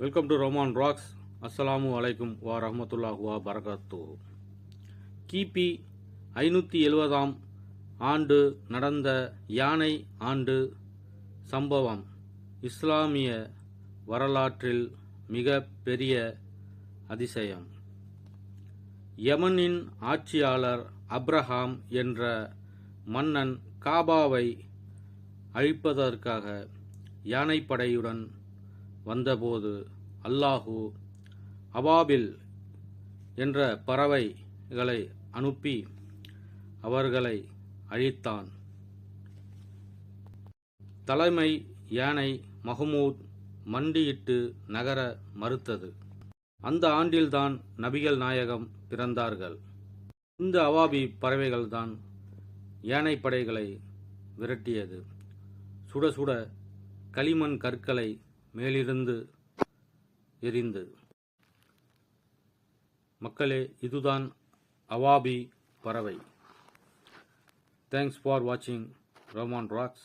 Welcome to ரோமான் rocks. அஸ்ஸலாமு அலைக்கும் வா ரஹ்மத்துல்லாஹி வா பரகாத்துஹு. கிபி 570ஆம் ஆண்டு நடந்த யானை ஆண்டு சம்பவம் இஸ்லாமிய வரலாற்றில் மிக பெரிய அதிசயம். யமனின் ஆட்சியாளர் அப்ரஹாம் என்ற மன்னன் காபாவை அழிப்பதற்காக யானைப்படையுடன் வந்தபோது அல்லாஹு அபாபில் என்ற பறவைகளை அனுப்பி அவர்களை அழித்தான். தலைமை யானை மஹ்மூத் மண்டியிட்டு நகர மறுத்தது. அந்த ஆண்டில்தான் நபிகள் நாயகம் பிறந்தார்கள். இந்த அவாபி பறவைகள்தான் யானைப்படைகளை விரட்டியது. சுட சுட களிமண் கற்களை மேலிருந்து எரிந்து. மக்களே, இதுதான் அவாபி பறவை. தேங்க்ஸ் ஃபார் வாட்சிங் ரோமான் ராக்ஸ்.